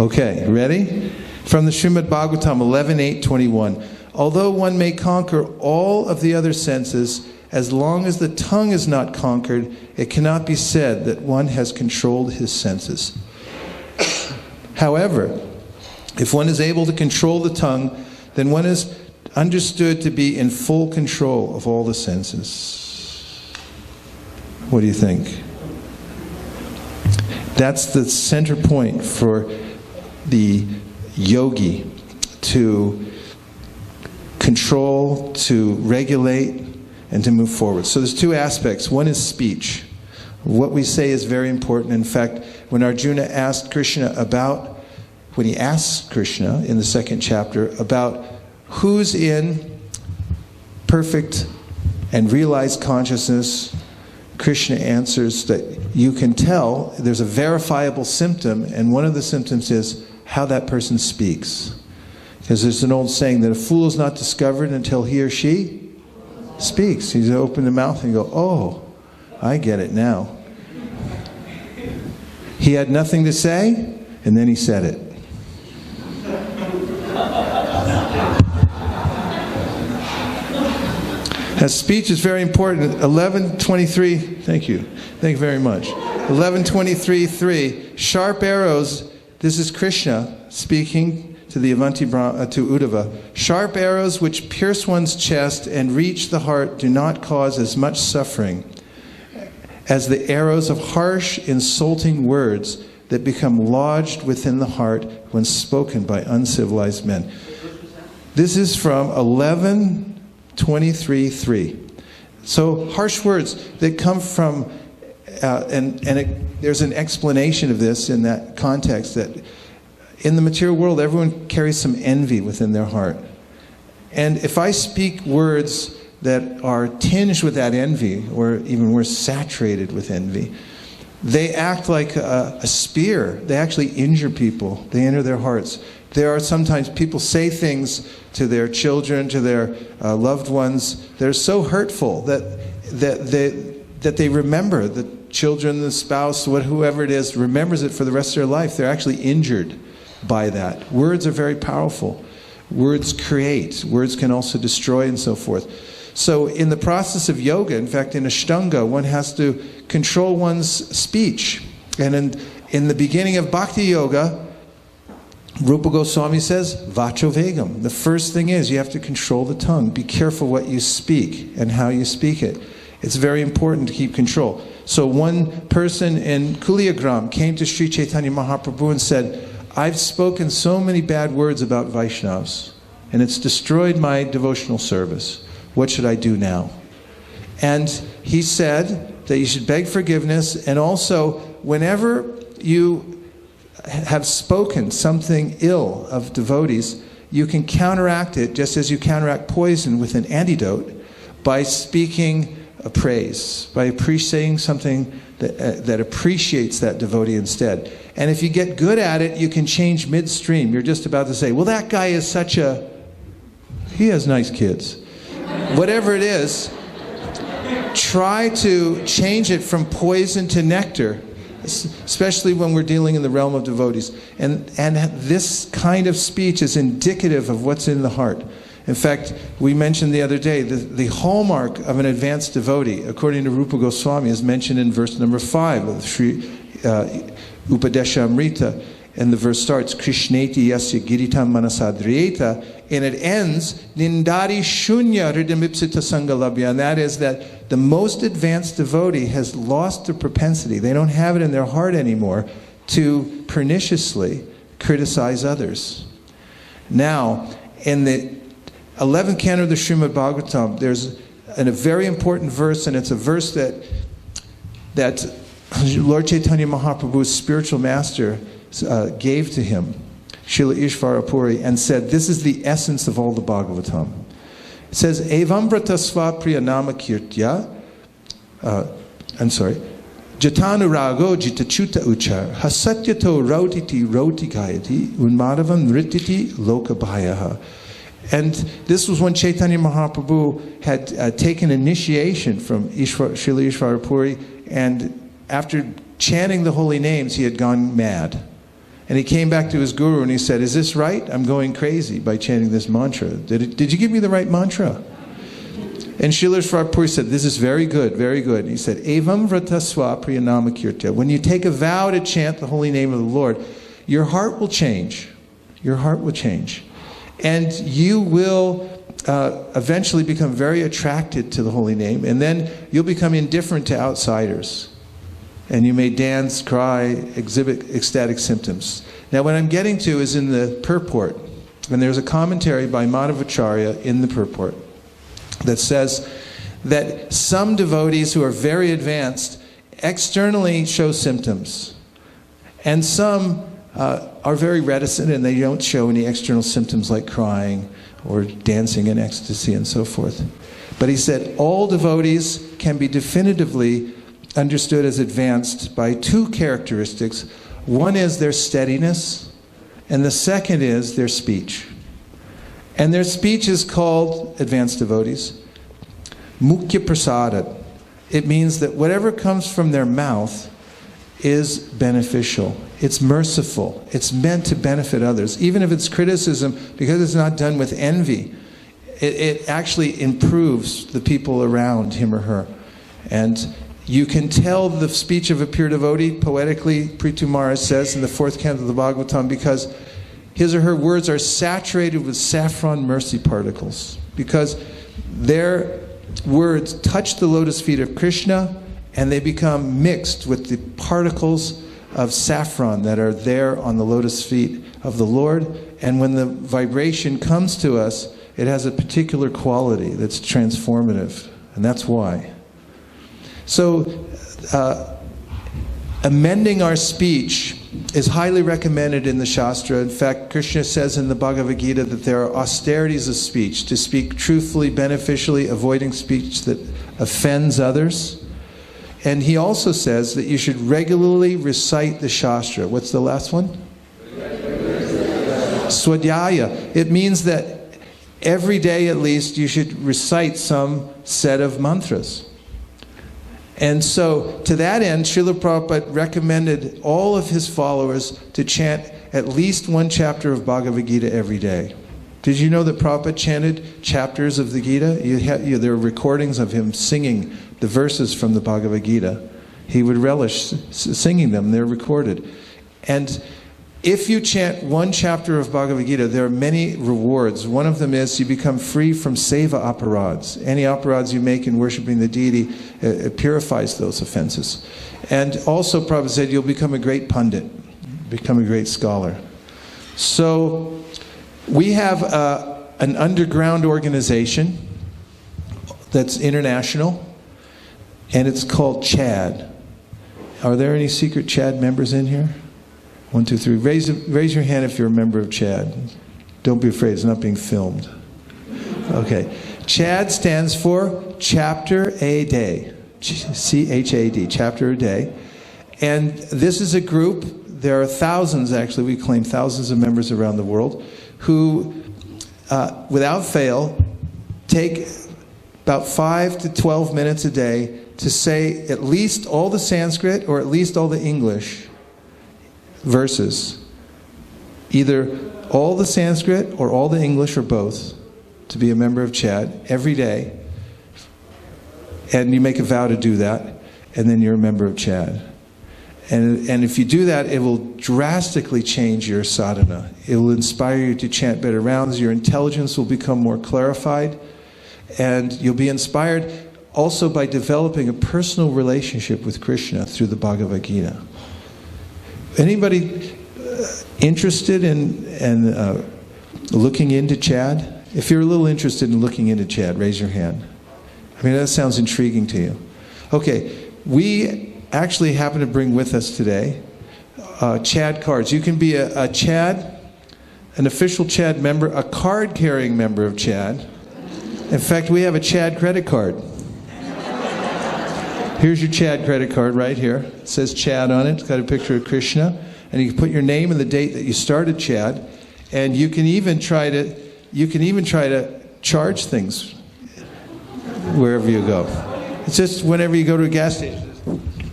Okay, ready? From the Srimad Bhagavatam 11.8.21. Although one may conquer all of the other senses, as long as the tongue is not conquered, it cannot be said that one has controlled his senses. However, if one is able to control the tongue, then one is understood to be in full control of all the senses. What do you think? That's the center point for the yogi, to control, to regulate, and to move forward. So there's two aspects. One is speech. What we say is very important. In fact, when Arjuna asked Krishna about, when he asks Krishna in the second chapter about who's in perfect and realized consciousness, Krishna answers that you can tell there's a verifiable symptom, and one of the symptoms is how that person speaks. Because there's an old saying that a fool is not discovered until he or she speaks. He's open the mouth and go, oh, I get it now. He had nothing to say, and then he said it. Now, speech is very important. 11:23, thank you. Thank you very much. 11:23:3, sharp arrows, this is Krishna speaking to the Avanti to Uddhava. Sharp arrows which pierce one's chest and reach the heart do not cause as much suffering as the arrows of harsh, insulting words that become lodged within the heart when spoken by uncivilized men. This is from 11:23:3. So harsh words that come from, there's an explanation of this in that context, that in the material world everyone carries some envy within their heart. And if I speak words that are tinged with that envy, or even worse, saturated with envy, they act like a spear. They actually injure people. They enter their hearts. There are sometimes people say things to their children, to their loved ones, that are so hurtful that they remember, the children, the spouse, whoever it is, remembers it for the rest of their life. They're actually injured by that. Words are very powerful. Words create. Words can also destroy and so forth. So in the process of yoga, in fact in Ashtanga, one has to control one's speech. And in the beginning of Bhakti Yoga, Rupa Goswami says, Vacho Vegam. The first thing is you have to control the tongue. Be careful what you speak and how you speak it. It's very important to keep control. So one person in Kuliagram came to Sri Chaitanya Mahaprabhu and said, I've spoken so many bad words about Vaishnavas, and it's destroyed my devotional service. What should I do now? And he said that you should beg forgiveness, and also whenever you have spoken something ill of devotees, you can counteract it just as you counteract poison with an antidote by speaking a praise, by saying something that appreciates that devotee instead. And if you get good at it, you can change midstream. You're just about to say, well, that guy is he has nice kids. Whatever it is, try to change it from poison to nectar, especially when we're dealing in the realm of devotees. And this kind of speech is indicative of what's in the heart. In fact, we mentioned the other day, the hallmark of an advanced devotee, according to Rupa Goswami, is mentioned in verse number 5 of Sri Upadeshamrita. And the verse starts, Krishneti yasya giritam manasadriyeta, and it ends, Nindari shunya ridamipsita sangalabhya, and that is that the most advanced devotee has lost the propensity, they don't have it in their heart anymore, to perniciously criticize others. Now, in the 11th canto of the Srimad Bhagavatam, there's a very important verse, and it's a verse that Lord Chaitanya Mahaprabhu's spiritual master gave to him, Srila Ishvara Puri, and said, this is the essence of all the Bhagavatam. It says, Evambrata svapriya nama kirtya, Jatanurago jitachuta uchar, hasatyato rautiti rautikayati, unmadavam nrititi lokabhayaha. And this was when Chaitanya Mahaprabhu had taken initiation from Srila Ishvara Puri, and after chanting the holy names, he had gone mad. And he came back to his guru and he said, "Is this right? I'm going crazy by chanting this mantra. Did you give me the right mantra?" And Srila Prabhupada said, "This is very good, very good." And he said, "Evam vratasva priyanama kirta." When you take a vow to chant the holy name of the Lord, your heart will change. Your heart will change. And you will eventually become very attracted to the holy name. And then you'll become indifferent to outsiders. And you may dance, cry, exhibit ecstatic symptoms. Now what I'm getting to is in the purport. And there's a commentary by Madhvacharya in the purport that says that some devotees who are very advanced externally show symptoms. And some are very reticent and they don't show any external symptoms like crying or dancing in ecstasy and so forth. But he said all devotees can be definitively understood as advanced by two characteristics. One is their steadiness, and the second is their speech. And their speech is called, advanced devotees, Mukhya Prasadat. It means that whatever comes from their mouth is beneficial. It's merciful. It's meant to benefit others. Even if it's criticism, because it's not done with envy, it actually improves the people around him or her. And you can tell the speech of a pure devotee, poetically, Prithu Maharaj says in the 4th canto of the Bhagavatam, because his or her words are saturated with saffron mercy particles. Because their words touch the lotus feet of Krishna and they become mixed with the particles of saffron that are there on the lotus feet of the Lord. And when the vibration comes to us, it has a particular quality that's transformative. And that's why. So, amending our speech is highly recommended in the Shastra. In fact, Krishna says in the Bhagavad Gita that there are austerities of speech, to speak truthfully, beneficially, avoiding speech that offends others. And he also says that you should regularly recite the Shastra. What's the last one? Swadhyaya. It means that every day at least you should recite some set of mantras. And so, to that end, Srila Prabhupada recommended all of his followers to chant at least one chapter of Bhagavad Gita every day. Did you know that Prabhupada chanted chapters of the Gita? There are recordings of him singing the verses from the Bhagavad Gita. He would relish singing them. They're recorded. And if you chant one chapter of Bhagavad Gita, there are many rewards. One of them is you become free from seva aparads. Any aparads you make in worshiping the deity, it purifies those offenses. And also, Prabhupada said, you'll become a great pundit, become a great scholar. So, we have an underground organization that's international, and it's called CHAD. Are there any secret CHAD members in here? 1, 2, 3. Raise your hand if you're a member of CHAD. Don't be afraid, it's not being filmed. Okay. CHAD stands for Chapter a Day. C-H-A-D, Chapter a Day. And this is a group, there are thousands actually, we claim thousands of members around the world, who, without fail, take about 5 to 12 minutes a day to say at least all the Sanskrit or at least all the English verses, either all the Sanskrit or all the English or both, to be a member of CHAD every day. And you make a vow to do that, and then you're a member of CHAD. And if you do that, it will drastically change your sadhana. It will inspire you to chant better rounds. Your intelligence will become more clarified. And you'll be inspired also by developing a personal relationship with Krishna through the Bhagavad Gita. Anybody interested in looking into CHAD? If you're a little interested in looking into CHAD, raise your hand. I mean, that sounds intriguing to you. Okay, we actually happen to bring with us today CHAD cards. You can be a CHAD, an official CHAD member, a card-carrying member of CHAD. In fact, we have a CHAD credit card. Here's your CHAD credit card right here. It says CHAD on it. It's got a picture of Krishna. And you can put your name and the date that you started CHAD. And you can even try to charge things wherever you go. It's just whenever you go to a gas station.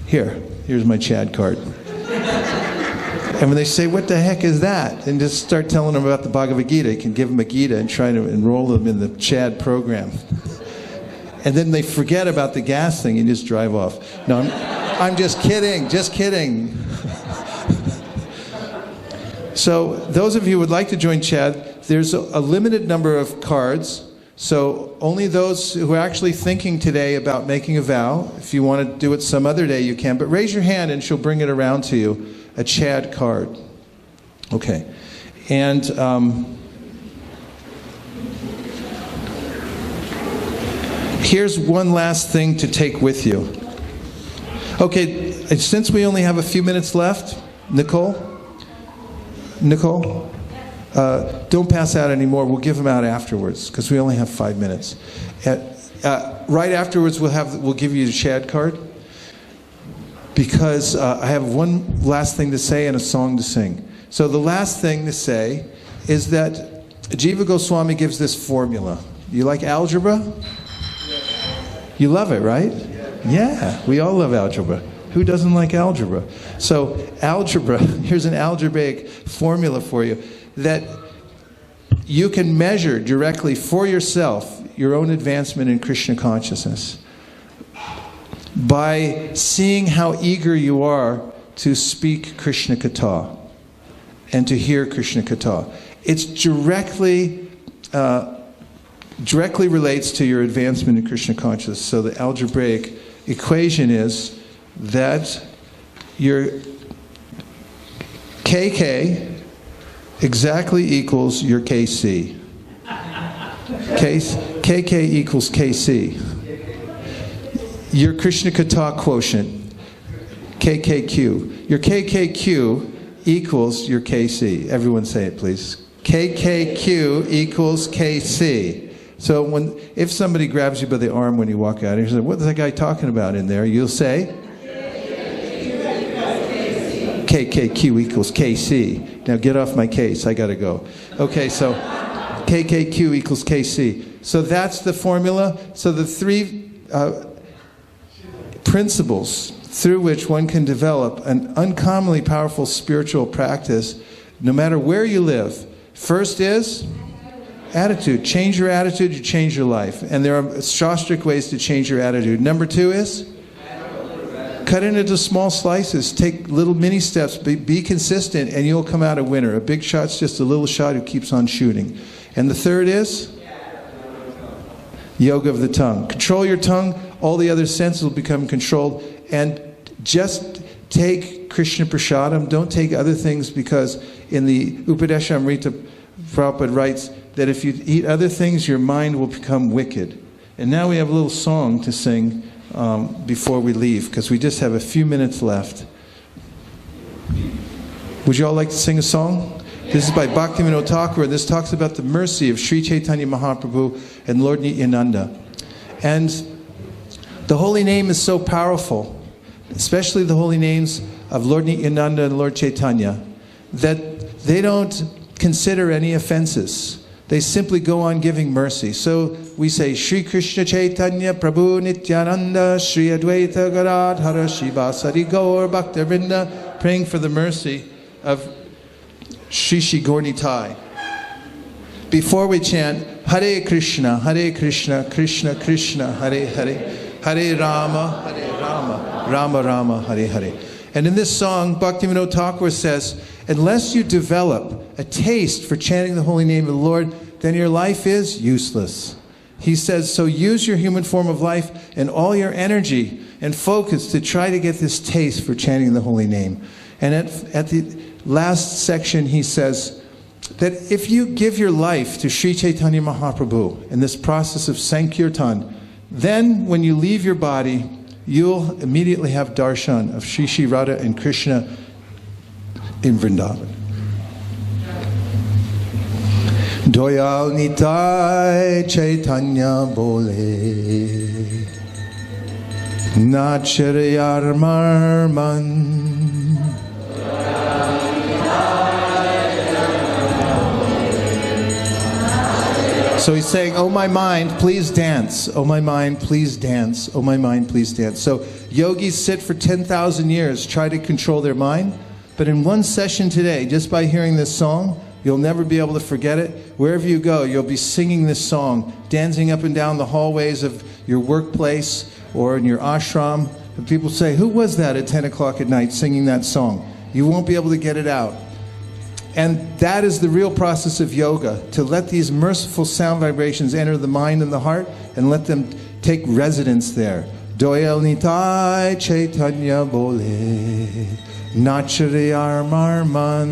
Here's my CHAD card. And when they say, what the heck is that? And just start telling them about the Bhagavad Gita. You can give them a Gita and try to enroll them in the Chad program. And then they forget about the gas thing and just drive off. No, I'm just kidding, just kidding. So those of you who would like to join Chad, there's a limited number of cards. So only those who are actually thinking today about making a vow, if you want to do it some other day, you can. But raise your hand and she'll bring it around to you, a Chad card. Okay. And here's one last thing to take with you. Okay, since we only have a few minutes left, Nicole, don't pass out anymore. We'll give them out afterwards because we only have 5 minutes. Right afterwards, we'll give you the Chad card because I have one last thing to say and a song to sing. So the last thing to say is that Jiva Goswami gives this formula. You like algebra? You love it, right? Yeah, we all love algebra. Who doesn't like algebra? So algebra, here's an algebraic formula for you that you can measure directly for yourself your own advancement in Krishna consciousness by seeing how eager you are to speak Krishna Katha and to hear Krishna Katha. It's directly relates to your advancement in Krishna consciousness. So the algebraic equation is that your KK exactly equals your KC. KK equals KC. Your Krishna Katha quotient, KKQ. Your KKQ equals your KC. Everyone say it, please. KKQ equals KC. So if somebody grabs you by the arm when you walk out, and you say, what is that guy talking about in there? You'll say, KKQ equals KC. Now get off my case, I gotta go. Okay, so KKQ equals KC. So that's the formula. So the three principles through which one can develop an uncommonly powerful spiritual practice, no matter where you live. First is attitude. Change your attitude, you change your life. And there are shastric ways to change your attitude. Number 2 is cut it into small slices. Take little mini steps. Be consistent and you'll come out a winner. A big shot's just a little shot who keeps on shooting. And the third is yoga of the tongue. Control your tongue. All the other senses will become controlled. And just take Krishna Prasadam. Don't take other things, because in the Upadeshamrita, Prabhupada writes that if you eat other things, your mind will become wicked. And now we have a little song to sing before we leave, because we just have a few minutes left. Would you all like to sing a song? This is by Bhaktivinoda Thakur. This talks about the mercy of Sri Chaitanya Mahaprabhu and Lord Nityananda. And the holy name is so powerful, especially the holy names of Lord Nityananda and Lord Chaitanya, that they don't consider any offenses. They simply go on giving mercy. So we say, Shri Krishna Chaitanya Prabhu Nityananda Shri Advaita Gadadhara Shivasari Gaur Bhakta Vrinda, praying for the mercy of Shri Shri Gaur Nitai. Before we chant, Hare Krishna, Krishna Krishna, Hare Hare, Hare Rama, Rama Rama, Hare Hare. And in this song, Bhaktivinoda Thakur says, unless you develop a taste for chanting the holy name of the Lord, then your life is useless. He says, so use your human form of life and all your energy and focus to try to get this taste for chanting the holy name. And at the last section, he says that if you give your life to Sri Chaitanya Mahaprabhu in this process of Sankirtan, then when you leave your body, you'll immediately have darshan of Shri Shri Radha and Krishna in Vrindavan. Doyal Nitai Chaitanya Bole Nacharayar Marman. So he's saying, oh my mind, please dance. Oh my mind, please dance. Oh my mind, please dance. So yogis sit for 10,000 years, try to control their mind. But in one session today, just by hearing this song, you'll never be able to forget it. Wherever you go, you'll be singing this song, dancing up and down the hallways of your workplace or in your ashram. And people say, who was that at 10 o'clock at night singing that song? You won't be able to get it out. And that is the real process of yoga, to let these merciful sound vibrations enter the mind and the heart and let them take residence there. Doyal nitai chaitanya bole, nachariyar marman.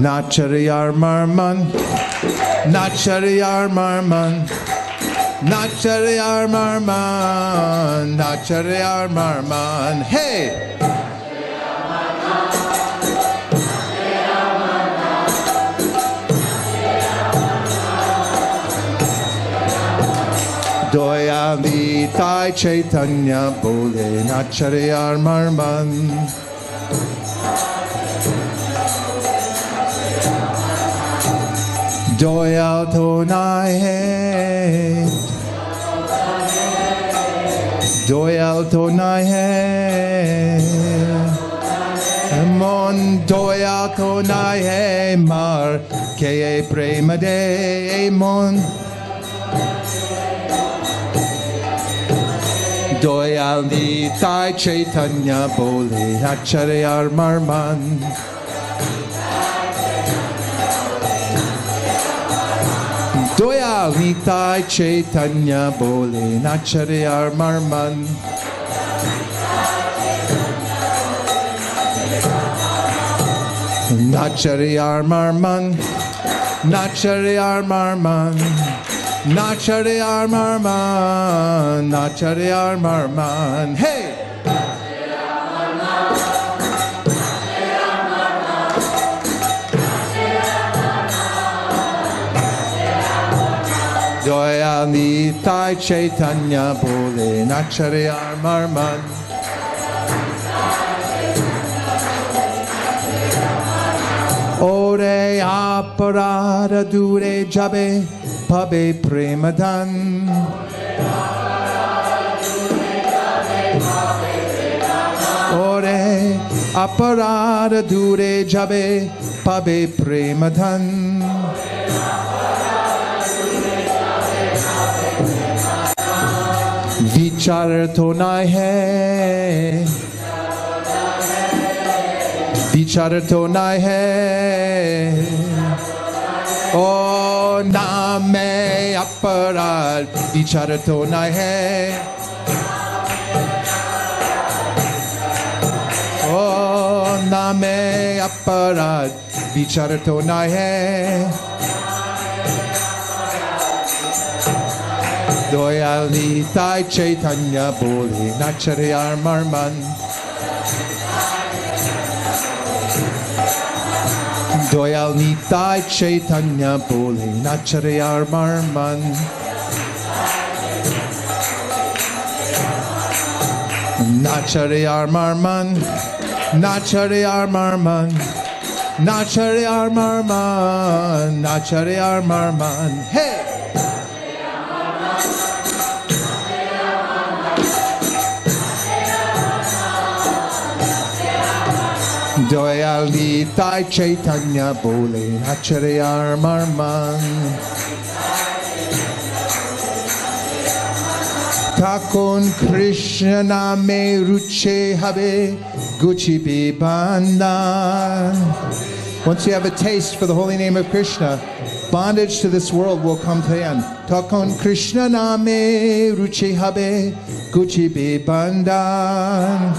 Nachariyar marman, nachariyar marman. Nachariyar marman, nachariyar marman, hey! Doya nitai chaitanya bole, nachariyar marman. Doya tonai hai, doya tonai hai, mon doya tonai hai, mar ke prema de mon. Doya nitai chaitanya bole, nachariyar marman. Doyal nitai chaitanya bole, nachariyar marman. Nachariyar marman, nachariyar marman, nachariyar marman, nachariyar marman, hey! Doya nitai chaitanya bole, nachariyar marman. Ore aparada dure jabe, pabe premadan. Ore aparada dure jabe, pabe premadan. Vichar tonai hai, vichar tonai hai, oh name aparad, vichar tonai hai, oh name aparad, vichar tonai hai. Doyal nitai chaitanya bole, nachariyar marman. Doyal nitai chaitanya bole, nachariyar marman. Nachariyar marman, nachariyar marman, nachariyar marman, nachariyar marman, hey! Doyal nitai chaitanya bole, nachariyar marman. Takon Krishna name ruche habe, guchi be bandan. Once you have a taste for the holy name of Krishna, bondage to this world will come to an end. Takon Krishna name ruche habe, guchi be bandan.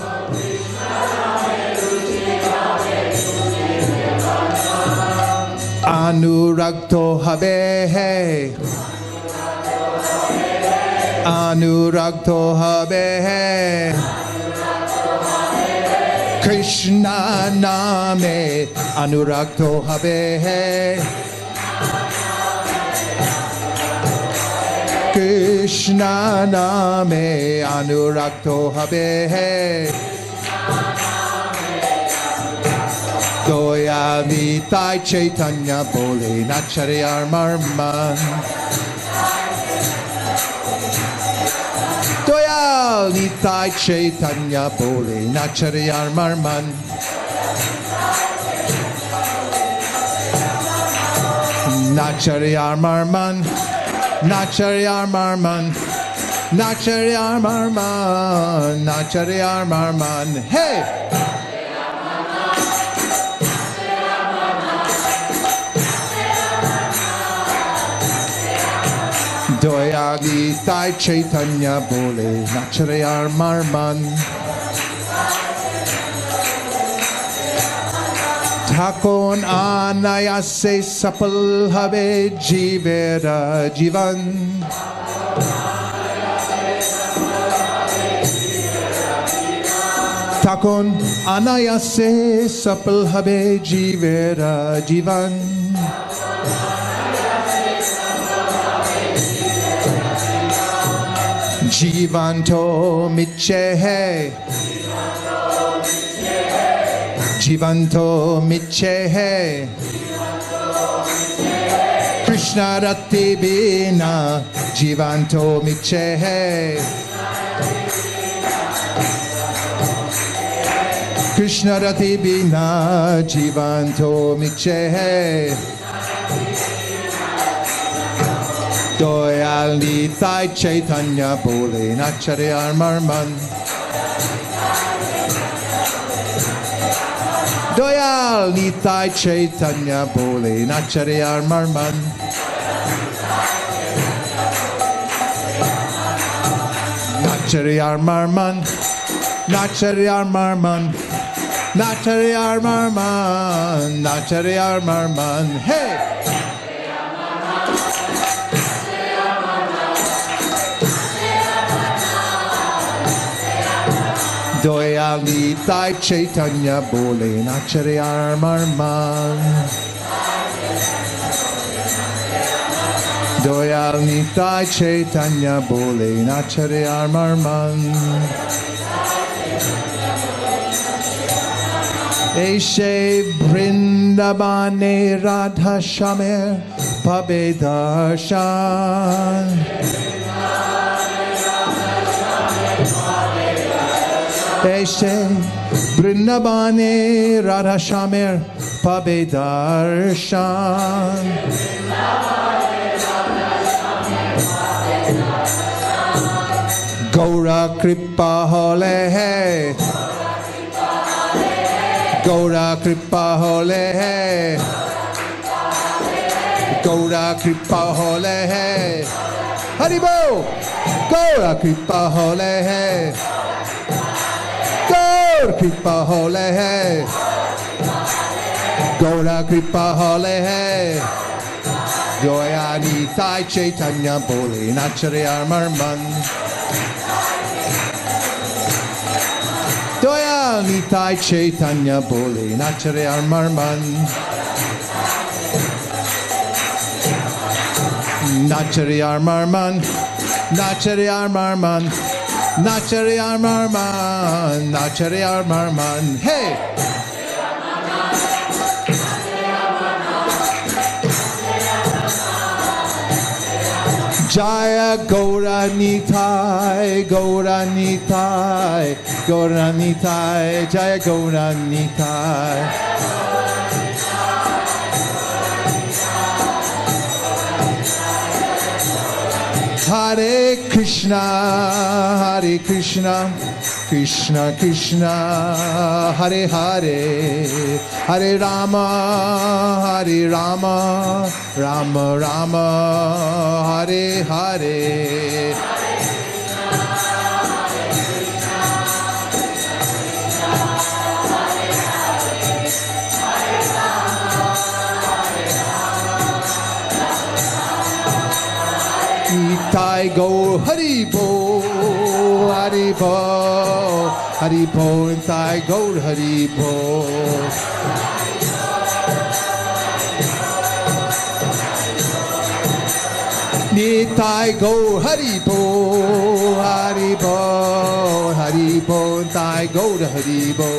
Anuragto habe, anuragto habe, Krishna name anuragto habe, Krishna name anuragto habe. Doya nitai chaitanya bole, nachariyar marman. Doyal Nitai Chaitanya Bole Nachariyar Marman. Nachariyar Marman. Nachariyar Marman. Nachariyar Marman. Nachariyar Marman. Hey! Doyali Tai Chaitanya Bole Nachariyar Marman. Takon anayase sapal habe jivera jivan. Takon anayase sapal habe jivera jivan. Jivanto michehe. Jivanto michehe. Krishna rati bina. Jivanto michehe. Krishna rati bina. Jivanto michehe. Doyal Nitai Chaitanya Bole Nachariyar Marman. Doyal Nitai Chaitanya Bole Nachariyar Marman. Nachariyar Marman. Nachariyar Marman. Nachariyar Marman. Nachariyar Marman. Hey! Doyal Nitai Chaitanya Bole Nachariyar Marman. Doyal Nitai Chaitanya Bole Nachariyar Marman. Eshe Vrindabane Radha Shamer Pabe Darshan. Eshe Vrindabane Radha Shamer Pabe Darshan. Gaura Kripa Hole Hai. Gaura Kripa Hole Hai. Gaura Kripa Hole Hai. Haribo! Gaura Kripa Hole Hai. Gaura Kripa Hole Hai. Gaura Kripa Hole Hai. Doya Nitai Chaitanya Bole Nachariyar Marman. Doya Nitai Chaitanya Bole Nachariyar Marman. Nachariyar Marman. Nachariyar Marman. Nachariyar Marman. Nachariyar Marman. Hey! Jaya Gaura Nitai, Gaura Nitai, Gaura Nitai, Jaya Gaura Nitai. Hare Krishna, Hare Krishna, Krishna Krishna, Hare Hare, Hare Rama, Hare Rama, Rama Rama, Hare Hare. Nitai go Haribo, Haribo, Haribo, Nitai go Haribo. Nitai go Haribo, Haribo, Haribo, Nitai go Haribo.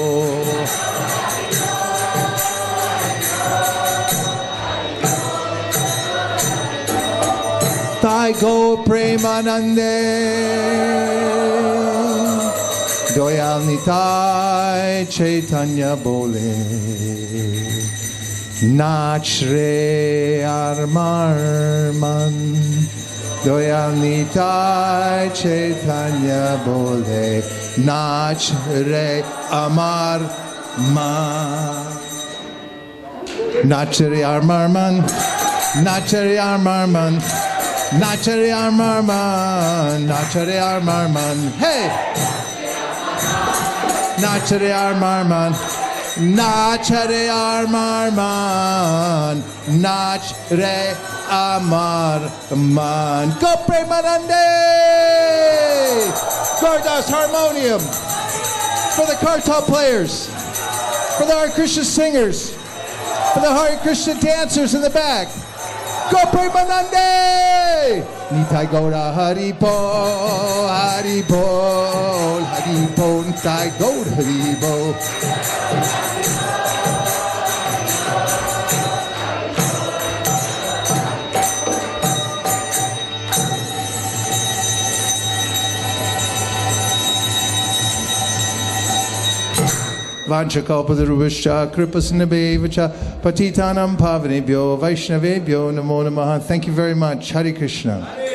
Tai go Premanande, Doyal Nitai Chaitanya Bole Nachre Armarman Doyal Nitai Chaitanya Bole Nachre Amarman Nachre Armarman Nachre Armarman Nachare Armarman, Nachare Armarman, hey! Nachare Armarman, Nachare Armarman, Nachare Amarman. Go Premanande! Gordas Harmonium, for the kartal players, for the Hare Krishna singers, for the Hare Krishna dancers in the back. Go Premanande! Nitai Gaura Haribo, Haribo, Haribo, Nitai Gaura Haribo. Vanchakalpatarubhascha kripasnabhevacha patitanam pavanebhyo vaishnavebhyo namo namaha. Thank you very much. Hare Krishna.